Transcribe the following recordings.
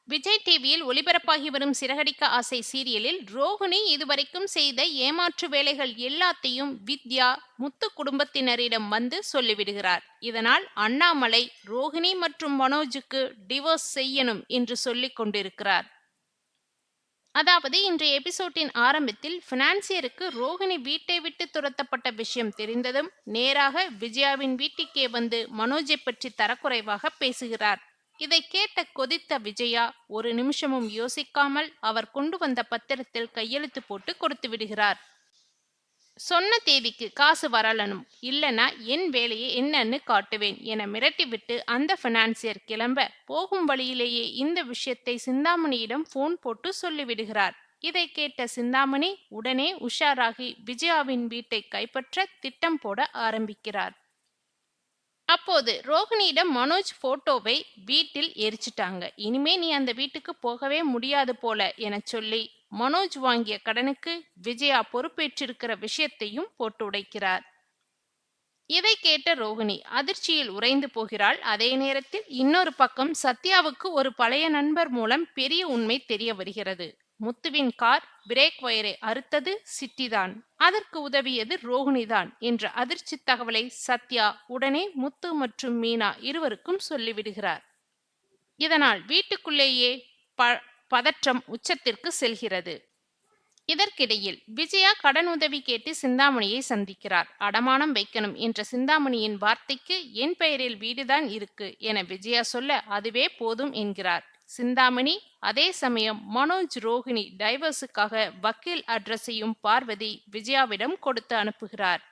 விஜய் டிவியில் ஒளிபரப்பாகி வரும் சிறகடிக்க ஆசை சீரியலில் ரோகிணி இதுவரைக்கும் செய்த ஏமாற்று வேலைகள் எல்லாத்தையும் வித்யா முத்து குடும்பத்தினரிடம் வந்து சொல்லிவிடுகிறார். இதனால் அண்ணாமலை ரோகிணி மற்றும் மனோஜுக்கு டிவோர்ஸ் செய்யணும் என்று சொல்லிக் கொண்டிருக்கிறார். அதாவது இன்றைய எபிசோட்டின் ஆரம்பத்தில் பினான்சியருக்கு ரோகிணி வீட்டை விட்டு துரத்தப்பட்ட விஷயம் தெரிந்ததும் நேராக விஜயாவின் வீட்டுக்கே வந்து மனோஜை பற்றி தரக்குறைவாக பேசுகிறார். இதை கேட்ட கொதித்த விஜயா ஒரு நிமிஷமும் யோசிக்காமல் அவர் கொண்டு வந்த பத்திரத்தில் கையெழுத்து போட்டு கொடுத்து விடுகிறார். சொன்ன தேதிக்கு காசு வரலனும், இல்லனா என் வேலையை என்னன்னு காட்டுவேன் என மிரட்டிவிட்டு அந்த பினான்சியர் கிளம்ப போகும் வழியிலேயே இந்த விஷயத்தை சிந்தாமணியிடம் போன் போட்டு சொல்லிவிடுகிறார். இதை கேட்ட சிந்தாமணி உடனே உஷாராகி விஜயாவின் வீட்டை கைப்பற்ற திட்டம் போட ஆரம்பிக்கிறார். அப்போது ரோகிணியிடம் மனோஜ் போட்டோவை வீட்டில் எரிச்சிட்டாங்க, இனிமே நீ அந்த வீட்டுக்கு போகவே முடியாது போல என சொல்லி மனோஜ் வாங்கிய கடனுக்கு விஜயா பொறுப்பேற்றிருக்கிற விஷயத்தையும் போட்டு உடைக்கிறார். இதை கேட்ட ரோகிணி அதிர்ச்சியில் உறைந்து போகிறாள். அதே நேரத்தில் இன்னொரு பக்கம் சத்யாவுக்கு ஒரு பழைய நண்பர் மூலம் பெரிய உண்மை தெரிய வருகிறது. முத்துவின் கார் பிரேக் வயரை அறுத்தது சிட்டிதான், அதற்கு உதவியது ரோகிணிதான் என்ற அதிர்ச்சி தகவலை சத்யா உடனே முத்து மற்றும் மீனா இருவருக்கும் சொல்லிவிடுகிறார். இதனால் வீட்டுக்குள்ளேயே பதற்றம் உச்சத்திற்கு செல்கிறது. இதற்கிடையில் விஜயா கடன் உதவி கேட்டு சிந்தாமணியை சந்திக்கிறார். அடமானம் வைக்கணும் என்ற சிந்தாமணியின் வார்த்தைக்கு என் பெயரில் வீடுதான் இருக்கு என விஜயா சொல்ல அதுவே போதும் என்கிறார் சிந்தாமணி. அதே சமயம் மனோஜ் ரோகிணி டைவர்ஸுக்காக வக்கீல் அட்ரஸையும் பார்வதி விஜயாவிடம் கொடுத்து அனுப்புகிறார்.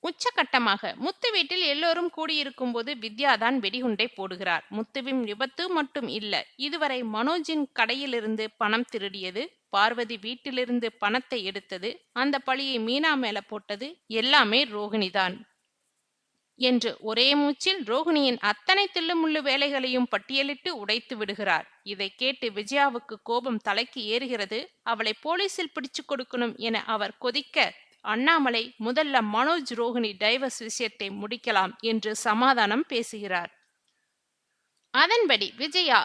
உச்சகட்டமாக முத்து வீட்டில் எல்லோரும் கூடியிருக்கும் போது வித்யாதான் வெடிகுண்டை போடுகிறார். முத்துவின் விபத்து மட்டும் இல்ல, இதுவரை மனோஜின் கடையிலிருந்து பணம் திருடியது, பார்வதி வீட்டிலிருந்து பணத்தை எடுத்தது, அந்த பழியை மீனா மேல போட்டது எல்லாமே ரோகிணிதான் என்று ஒரே மூச்சில் ரோகிணியின் அத்தனை தில்லுமுள்ளு வேலைகளையும் பட்டியலிட்டு உடைத்து விடுகிறார். இதை கேட்டு விஜயாவுக்கு கோபம் தலைக்கு ஏறுகிறது. அவளை போலீசில் பிடிச்சு கொடுக்கணும் என அவர் கொதிக்க அண்ணாமலை முதல்ல மனோஜ் ரோகிணி டைவர்ஸ் விஷயத்தை முடிக்கலாம் என்று சமாதானம் பேசுகிறார். அதன்படி விஜயா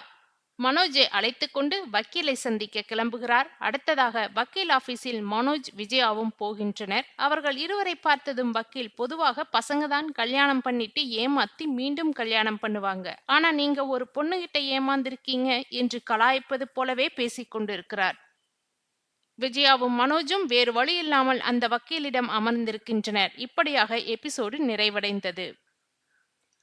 மனோஜை அழைத்து கொண்டு வக்கீலை சந்திக்க கிளம்புகிறார். அடுத்ததாக வக்கீல் ஆபீஸில் மனோஜ் விஜயாவும் போகின்றனர். அவர்கள் இருவரை பார்த்ததும் வக்கீல் பொதுவாக பசங்க தான் கல்யாணம் பண்ணிட்டு ஏமாத்தி மீண்டும் கல்யாணம் பண்ணுவாங்க, ஆனா நீங்க ஒரு பொண்ணுகிட்ட ஏமாந்திருக்கீங்க என்று கலாய்ப்பது போலவே பேசிக்கொண்டிருக்கிறார். விஜயாவும் மனோஜும் வேறு வழி இல்லாமல் அந்த வக்கீலிடம் அமர்ந்திருக்கின்றனர். இப்படியாக எபிசோடு நிறைவடைந்தது.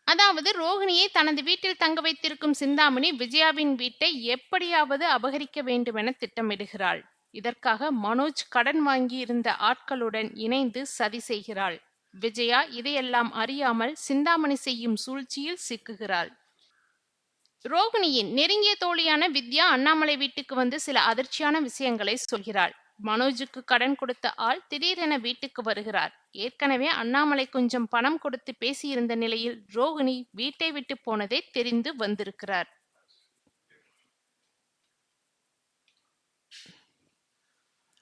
அதாவது ரோகிணியை தனது வீட்டில் தங்க வைத்திருக்கும் சிந்தாமணி விஜயாவின் வீட்டை எப்படியாவது அபகரிக்க வேண்டுமென திட்டமிடுகிறாள். இதற்காக மனோஜ் கடன் வாங்கி இருந்த ஆட்களுடன் இணைந்து சதி செய்கிறாள். விஜயா இதையெல்லாம் அறியாமல் சிந்தாமணி செய்யும் சூழ்ச்சியில் சிக்குகிறாள். ரோகிணியின் நெருங்கிய தோழியான வித்யா அண்ணாமலை வீட்டுக்கு வந்து சில அதிர்ச்சியான விஷயங்களை சொல்கிறாள். மனோஜுக்கு கடன் கொடுத்த ஆள் திடீரென வீட்டுக்கு வருகிறார். ஏற்கனவே அண்ணாமலை கொஞ்சம் பணம் கொடுத்து பேசியிருந்த நிலையில் ரோகிணி வீட்டை விட்டு போனதை தெரிந்து வந்திருக்கிறார்.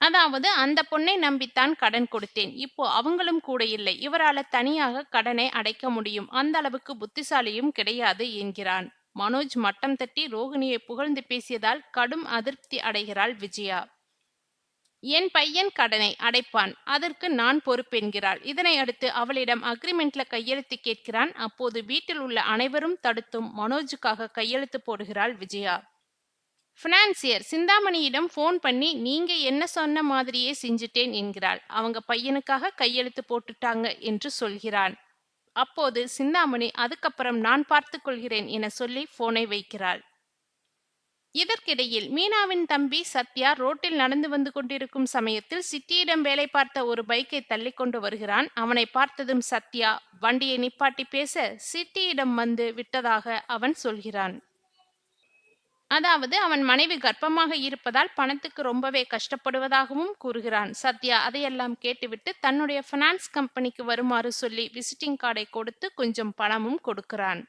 அதாவது அந்த பொண்ணை நம்பித்தான் கடன் கொடுத்தேன், இப்போ அவங்களும் கூட இல்லை, இவரால தனியாக கடனை அடைக்க முடியும், அந்த அளவுக்கு புத்திசாலியும் கிடையாது என்கிறான். மனோஜ் மட்டம் தட்டி ரோகிணியை புகழ்ந்து பேசியதால் கடும் அதிருப்தி அடைகிறாள் விஜயா. என் பையன் கடனை அடைப்பான், அதற்கு நான் பொறுப்பென்கிறாள். இதனை அடுத்து அவளிடம் அக்ரிமெண்ட்ல கையெழுத்து கேட்கிறான். அப்போது வீட்டில் உள்ள அனைவரும் தடுத்தும் மனோஜுக்காக கையெழுத்து போடுகிறாள் விஜயா. பினான்சியர் சிந்தாமணியிடம் போன் பண்ணி நீங்க என்ன சொன்ன மாதிரியே செஞ்சுட்டேன் என்கிறாள். அவங்க பையனுக்காக கையெழுத்து போட்டுட்டாங்க என்று சொல்கிறான். அப்போது சிந்தாமணி அதுக்கப்புறம் நான் பார்த்து கொள்கிறேன் என சொல்லி போனை வைக்கிறாள். இதற்கிடையில் மீனாவின் தம்பி சத்யா ரோட்டில் நடந்து வந்து கொண்டிருக்கும் சமயத்தில் சிட்டியிடம் வேலை பார்த்த ஒரு பைக்கை தள்ளி கொண்டு வருகிறான். அவனை பார்த்ததும் சத்யா வண்டியை நிப்பாட்டி பேச சிட்டியிடம் வந்து விட்டதாக அவன் சொல்கிறான். அதாவது அவன் மனைவி கர்ப்பமாக இருப்பதால் பணத்துக்கு ரொம்பவே கஷ்டப்படுவதாகவும் கூறுகிறான். சத்யா அதையெல்லாம் கேட்டுவிட்டு தன்னுடைய பினான்ஸ் கம்பெனிக்கு வருமாறு சொல்லி விசிட்டிங் கார்டை கொடுத்து கொஞ்சம் பணமும் கொடுக்கிறான்.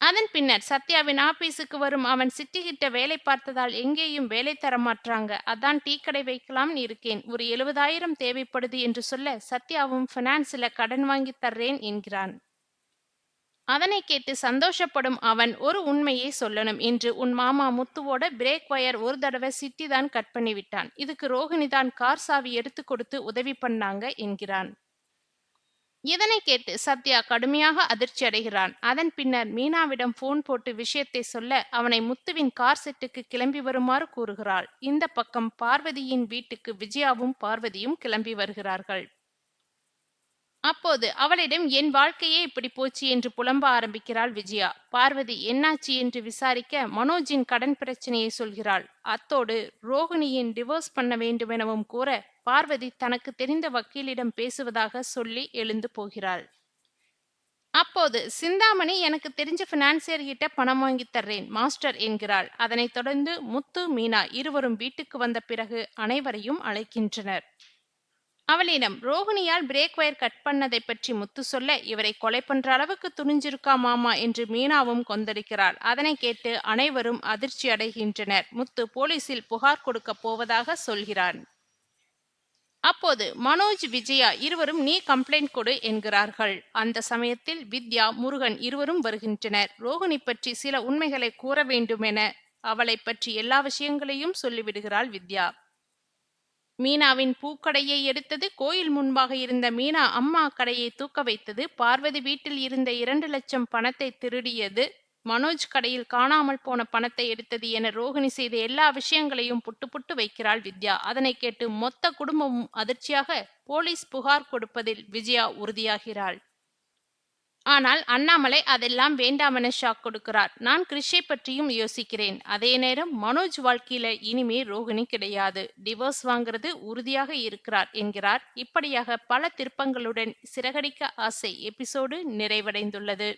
அதன் பின்னர் சத்யாவின் ஆபீஸுக்கு வரும் அவன் சிட்டிகிட்ட வேலை பார்த்ததால் எங்கேயும் வேலை தர மாட்டாங்க, அதான் டீ கடை வைக்கலாம்னு இருக்கேன், ஒரு 70,000 தேவைப்படுது என்று சொல்ல சத்யாவும் பினான்ஸ்ல கடன் வாங்கி தர்றேன் என்கிறான். அதனை கேட்டு சந்தோஷப்படும் அவன் ஒரு உண்மையை சொல்லணும் என்று உன் மாமா முத்துவோட பிரேக் வயர் ஒரு தடவை சிட்டி தான் கட் பண்ணி விட்டான். இதுக்கு ரோகிணி தான் கார் சாவி எடுத்து கொடுத்து உதவி பண்ணாங்க என்கிறான். இதனை கேட்டு சத்யா கடுமையாக அதிர்ச்சி அடைகிறான். அதன் பின்னர் மீனாவிடம் போன் போட்டு விஷயத்தை சொல்ல அவனை முத்துவின் கார் செட்டுக்கு கிளம்பி வருமாறு கூறுகிறாள். இந்த பக்கம் பார்வதியின் வீட்டுக்கு விஜயாவும் பார்வதியும் கிளம்பி வருகிறார்கள். அப்போது அவளிடம் என் வாழ்க்கையே இப்படி போச்சு என்று புலம்ப ஆரம்பிக்கிறாள் விஜயா. பார்வதி என்னாச்சு என்று விசாரிக்க மனோஜின் கடன் பிரச்சனையை சொல்கிறாள். அத்தோடு ரோகிணியின் டிவோர்ஸ் பண்ண வேண்டுமெனவும் கூற பார்வதி தனக்கு தெரிந்த வக்கீலிடம் பேசுவதாக சொல்லி எழுந்து போகிறாள். அப்போது சிந்தாமணி எனக்கு தெரிஞ்ச பினான்சியர் கிட்ட பணம் வாங்கி தர்றேன் மாஸ்டர் என்கிறாள். அதனைத் தொடர்ந்து முத்து மீனா இருவரும் வீட்டுக்கு வந்த பிறகு அனைவரையும் அழைக்கின்றனர். அவளிடம் ரோகிணியால் பிரேக் வயர் கட் பண்ணதை பற்றி முத்து சொல்ல இவரை கொலை பண்ற அளவுக்கு துணிஞ்சிருக்கா மாமா என்று மீனாவும் கொந்தளிக்கிறாள். அதனை கேட்டு அனைவரும் அதிர்ச்சி அடைகின்றனர். முத்து போலீசில் புகார் கொடுக்க போவதாக சொல்கிறான். அப்போது மனோஜ் விஜயா இருவரும் நீ கம்ப்ளைண்ட் கொடு என்கிறார்கள். அந்த சமயத்தில் வித்யா முருகன் இருவரும் வருகின்றனர். ரோகிணி பற்றி சில உண்மைகளை கூற வேண்டுமென அவளை பற்றி எல்லா விஷயங்களையும் சொல்லிவிடுகிறாள் வித்யா. மீனாவின் பூக்கடையை எடுத்தது, கோயில் முன்பாக இருந்த மீனா அம்மா கடையை தூக்க வைத்தது, பார்வதி வீட்டில் இருந்த 2 லட்சம் பணத்தை திருடியது, மனோஜ் கடையில் காணாமல் போன பணத்தை எடுத்தது என ரோகிணி செய்த எல்லா விஷயங்களையும் புட்டு புட்டு வைக்கிறாள் வித்யா. அதனை கேட்டு மொத்த குடும்பமும் அதிர்ச்சியாக போலீஸ் புகார் கொடுப்பதில் விஜயா உறுதியாகிறாள். ஆனால் அண்ணாமலை அதெல்லாம் வேண்டாமென ஷாக் கொடுக்கிறார். நான் கிறிஷை பற்றியும் யோசிக்கிறேன். அதே நேரம் மனோஜ் வாழ்க்கையில இனிமே ரோகிணி கிடையாது, டிவோர்ஸ் வாங்குறது உறுதியாக இருக்கிறார் என்கிறார். இப்படியாக பல திருப்பங்களுடன் சிறகடிக்க ஆசை எபிசோடு நிறைவடைந்துள்ளது.